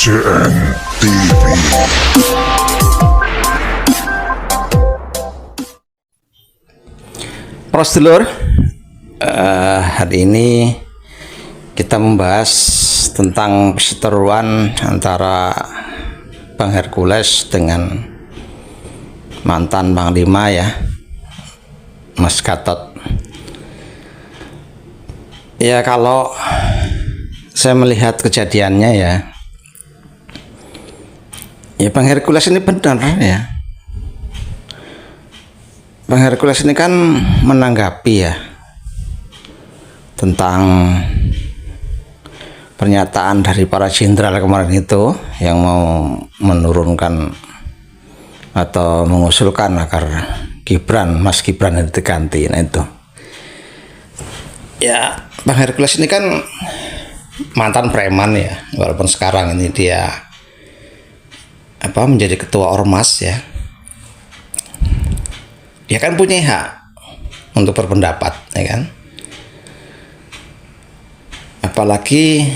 JN TV. Prosedulur, hari ini kita membahas tentang perseteruan antara Bang Hercules dengan mantan Panglima ya, Mas Gatot. Ya kalau saya melihat kejadiannya ya Bang Hercules ini benar ya. Bang Hercules ini kan menanggapi ya tentang pernyataan dari para jenderal kemarin itu yang mau menurunkan atau mengusulkan agar Mas Gibran itu diganti. Nah itu ya, Bang Hercules ini kan mantan preman ya, walaupun sekarang ini dia menjadi ketua ormas ya. Dia kan punya hak untuk berpendapat ya kan, apalagi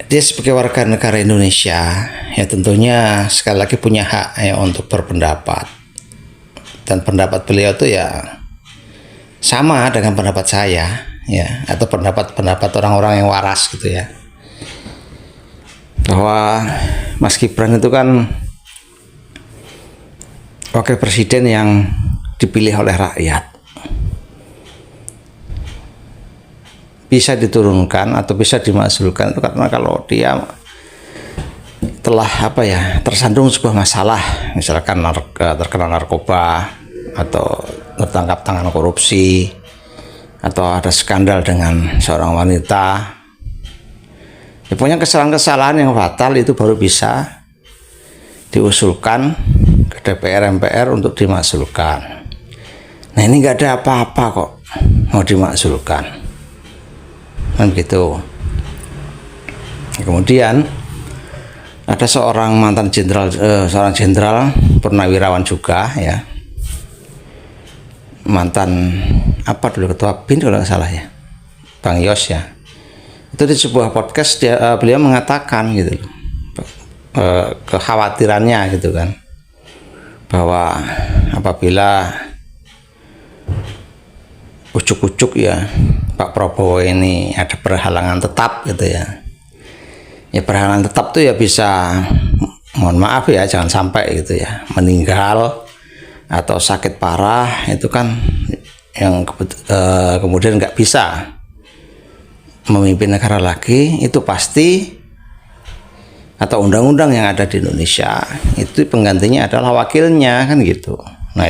dia sebagai warga negara Indonesia ya, tentunya sekali lagi punya hak ya untuk berpendapat, dan pendapat beliau itu ya sama dengan pendapat saya ya, atau pendapat orang-orang yang waras gitu ya, bahwa Mas Gibran itu kan wakil presiden yang dipilih oleh rakyat, bisa diturunkan atau bisa dimakzulkan itu karena kalau dia telah tersandung sebuah masalah, misalkan terkena narkoba atau tertangkap tangan korupsi atau ada skandal dengan seorang wanita ya, punya kesalahan-kesalahan yang fatal, itu baru bisa diusulkan ke DPR MPR untuk dimakzulkan. Nah ini nggak ada apa-apa kok mau dimakzulkan kan gitu. Kemudian ada seorang mantan jenderal, seorang jenderal purnawirawan juga ya, mantan dulu ketua BIN kalau nggak salah ya, Bang Yos ya. Itu di sebuah podcast beliau mengatakan gitu loh, kekhawatirannya gitu kan, bahwa apabila ucuk-ucuk ya Pak Prabowo ini ada perhalangan tetap gitu ya, perhalangan tetap tuh ya bisa, mohon maaf ya, jangan sampai gitu ya, meninggal atau sakit parah, itu kan yang kemudian nggak bisa memimpin negara lagi, itu pasti, atau undang-undang yang ada di Indonesia itu penggantinya adalah wakilnya kan gitu. Nah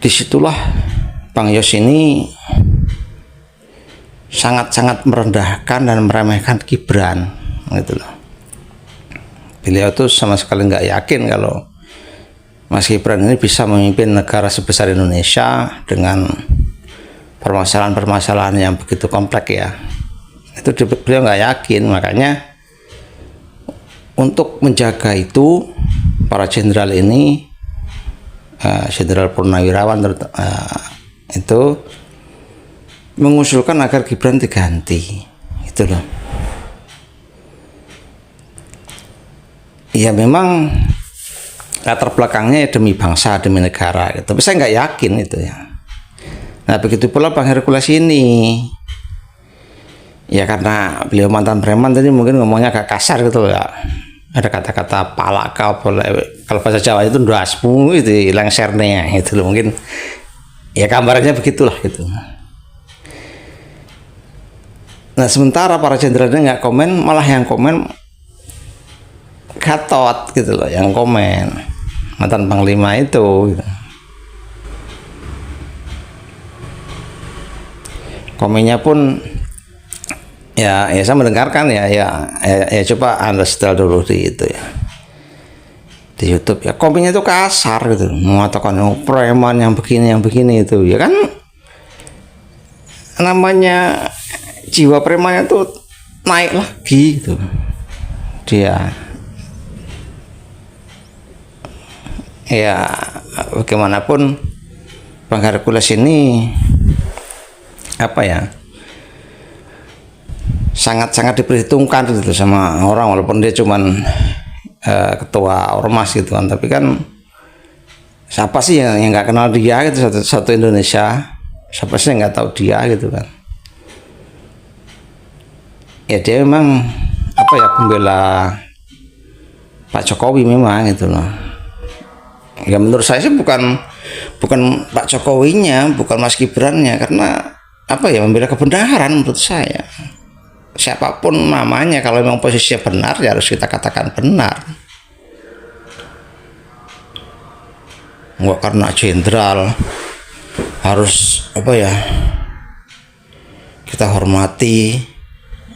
disitulah Bang Yos ini sangat-sangat merendahkan dan meremehkan Gibran gitu loh. Beliau tuh sama sekali nggak yakin kalau Mas Gibran ini bisa memimpin negara sebesar Indonesia dengan permasalahan-permasalahan yang begitu kompleks ya. Itu beliau nggak yakin. Makanya untuk menjaga itu, para jenderal ini, jenderal purnawirawan itu mengusulkan agar Gibran diganti gitu loh. Ya memang latar belakangnya ya demi bangsa, demi negara gitu. Tapi saya nggak yakin itu ya. Nah begitu pula Bang Hercules ini ya, karena beliau mantan preman, tadi mungkin ngomongnya agak kasar gitu ya, ada kata-kata palaka, kalau bahasa Jawa itu ndasmu itu lengserne gitu loh, mungkin ya gambarnya begitulah gitu. Nah sementara para jenderalnya nggak komen, malah yang komen Gatot gitu loh, yang komen mantan Panglima itu gitu. Komennya pun ya saya mendengarkan ya coba Anda setel dulu di itu ya, di YouTube ya, komennya itu kasar gitu, mengatakan preman yang begini itu ya kan, namanya jiwa premannya tuh naik lagi gitu. Dia ya bagaimanapun Bang Hercules ini sangat-sangat diperhitungkan gitu sama orang, walaupun dia cuman ketua ormas gitu kan, tapi kan siapa sih yang nggak kenal dia gitu, satu Indonesia, siapa sih yang nggak tahu dia gitu kan. Ya dia memang apa ya, pembela Pak Jokowi memang gitu loh. Ya menurut saya sih bukan Pak Jokowinya, bukan Mas Gibrannya, karena apa ya, membela kebenaran menurut saya. Siapapun namanya, kalau memang posisinya benar ya harus kita katakan benar. Enggak karena jenderal harus apa ya, kita hormati,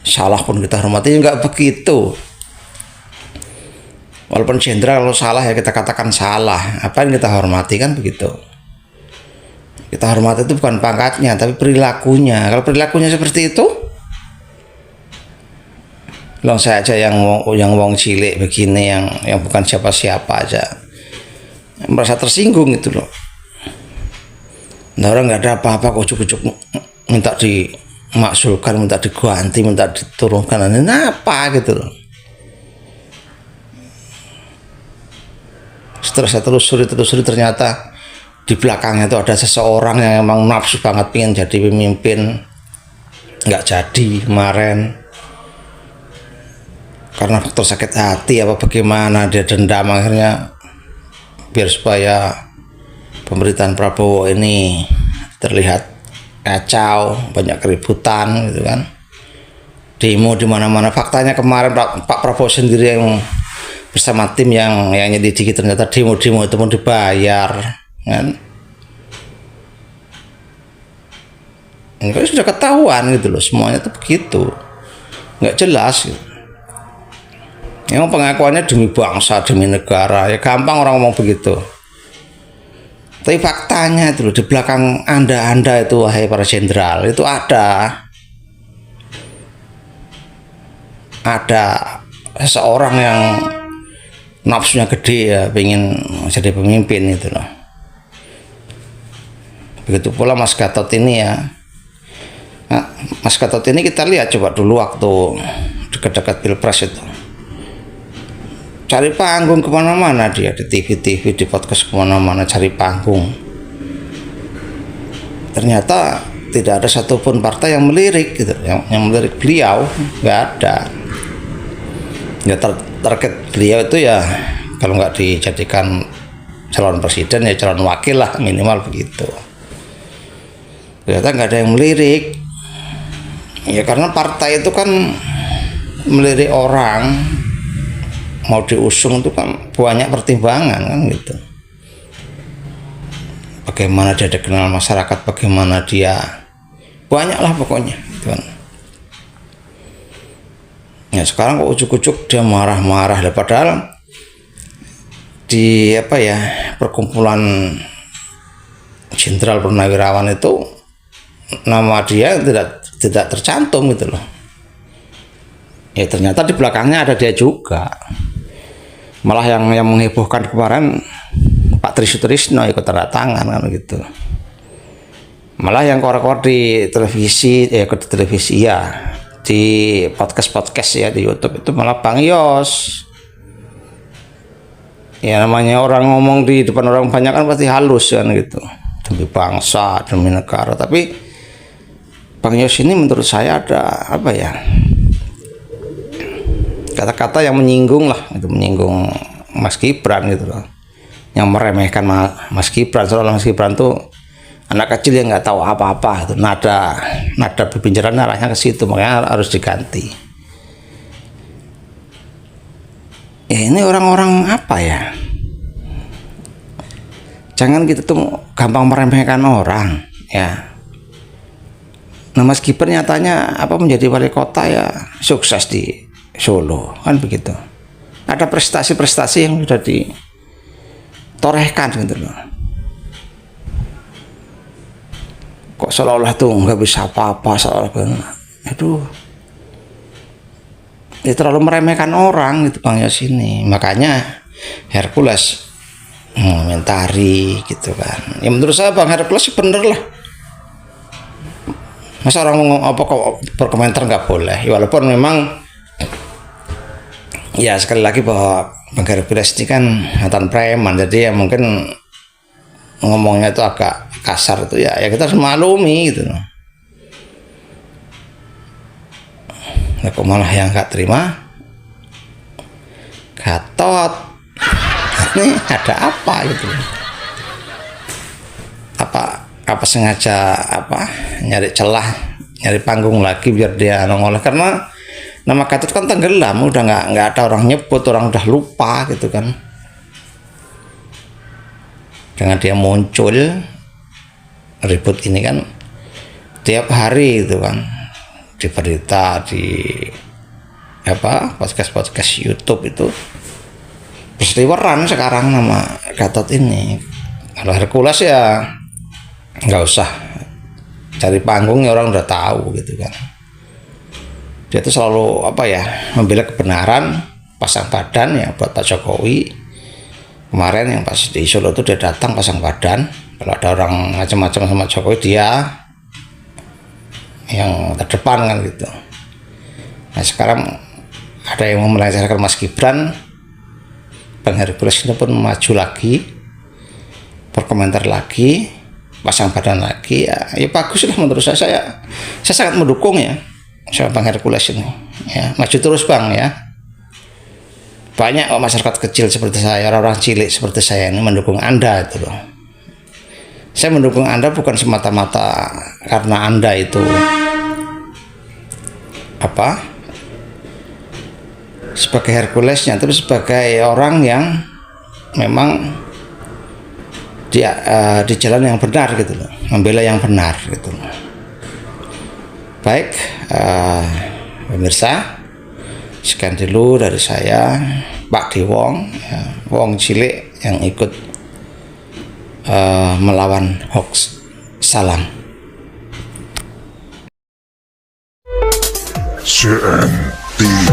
salah pun kita hormati, enggak begitu. Walaupun jenderal kalau salah ya kita katakan salah, apa yang kita hormati kan begitu. Kita hormati itu bukan pangkatnya tapi perilakunya. Kalau perilakunya seperti itu, loh saya aja yang wong cilik begini, yang bukan siapa-siapa aja merasa tersinggung gitu loh. Nah, orang nggak ada apa-apa kok ujuk-ujuk minta dimaksulkan, minta diganti, minta diturunkan, ini apa gitu loh. Setelah saya telusuri ternyata di belakangnya itu ada seseorang yang emang nafsu banget pengen jadi pemimpin, nggak jadi kemarin karena faktor sakit hati apa bagaimana, dia dendam akhirnya biar supaya pemerintahan Prabowo ini terlihat kacau, banyak keributan gitu kan, demo di mana-mana. Faktanya kemarin Pak Prabowo sendiri yang bersama tim yang nyelidiki, ternyata demo-demo itu pun dibayar kan. Ini kan sudah ketahuan gitu loh, semuanya itu begitu, nggak jelas gitu. Yang pengakuannya demi bangsa, demi negara, ya gampang orang ngomong begitu. Tapi faktanya itu loh, di belakang anda itu wahai para jenderal, itu ada seseorang yang nafsunya gede ya, pengen jadi pemimpin itu loh. Begitu pula Mas Gatot ini ya. Nah, Mas Gatot ini kita lihat coba dulu waktu dekat-dekat Pilpres itu, cari panggung kemana-mana dia, di TV, di podcast kemana-mana cari panggung. Ternyata tidak ada satupun partai yang melirik gitu, yang melirik beliau, nggak ada. Ya target beliau itu ya kalau nggak dijadikan calon presiden ya calon wakil lah, minimal begitu. Ternyata nggak ada yang melirik. Ya karena partai itu kan melirik orang, mau diusung itu kan banyak pertimbangan kan gitu. Bagaimana dia dikenal masyarakat, bagaimana dia, banyak lah pokoknya gitu kan. Ya sekarang kok ujuk-ujuk dia marah-marah, padahal di apa ya, perkumpulan Jenderal Purnawirawan itu nama dia tidak tercantum gitu loh. Ya ternyata di belakangnya ada dia juga. Malah yang menghebohkan kemarin Pak Tri Sutrisno ikut tanda tangan kan gitu. Malah yang kor-kor di televisi, ya di podcast ya di YouTube itu malah Bang Yos. Ya namanya orang ngomong di depan orang banyak kan pasti halus kan gitu, demi bangsa, demi negara. Tapi Bang Yos ini menurut saya ada apa ya, kata-kata yang menyinggung lah, itu menyinggung Mas Gibran gitu loh, yang meremehkan Mas Gibran, seolah Mas Gibran tuh anak kecil yang nggak tahu apa-apa. Itu nada pembicaraan arahnya ke situ, makanya harus diganti. Ya ini orang-orang apa ya, jangan kita tuh gampang meremehkan orang ya. Nah Mas Gibran nyatanya apa, menjadi wali kota ya sukses di Solo kan begitu. Ada prestasi-prestasi yang sudah ditorehkan gitu loh. Kok seolah-olah tuh nggak bisa apa-apa, seolah-olah aduh, ya terlalu meremehkan orang gitu Bang Yos ini. Makanya Hercules mengomentari gitu kan. Ya menurut saya Bang Hercules bener lah, Masa orang ngomong apa kok berkomentar nggak boleh? Ya, walaupun memang ya sekali lagi bahwa Bang Hercules ini kan mantan preman, jadi ya mungkin ngomongnya itu agak kasar itu ya kita harus maklumi gitu loh. Nah, kok malah yang nggak terima Gatot. Ini ada apa gitu? Apa sengaja nyari celah, nyari panggung lagi biar dia nongol, karena nama Gatot kan tenggelam, udah nggak ada orang nyebut, orang udah lupa gitu kan. Dengan dia muncul ribut ini kan tiap hari itu kan, di berita, di podcast YouTube itu berseliweran sekarang nama Gatot ini. Kalau Hercules ya nggak usah cari panggung, ya orang udah tahu gitu kan. Dia itu selalu membela kebenaran, pasang badan ya buat Pak Jokowi. Kemarin yang pas di Solo itu dia datang pasang badan, kalau ada orang macam-macam sama Jokowi dia yang terdepan kan gitu. Nah sekarang ada yang mau melancarkan Mas Gibran, Bang Hercules ini pun maju lagi, berkomentar lagi, pasang badan lagi, ya bagus lah menurut saya sangat mendukung ya sama Bang Hercules ini ya, maju terus Bang ya. Banyak masyarakat kecil seperti saya, orang-orang cilik seperti saya ini mendukung Anda itu loh. Saya mendukung Anda bukan semata-mata karena Anda itu sebagai Herculesnya, tapi sebagai orang yang memang dia di jalan yang benar gitu loh, membela yang benar gitu loh. Baik, pemirsa, sekian dulu dari saya, Pak Diwang, Wong cilik yang ikut melawan hoax. Salam. CN TV.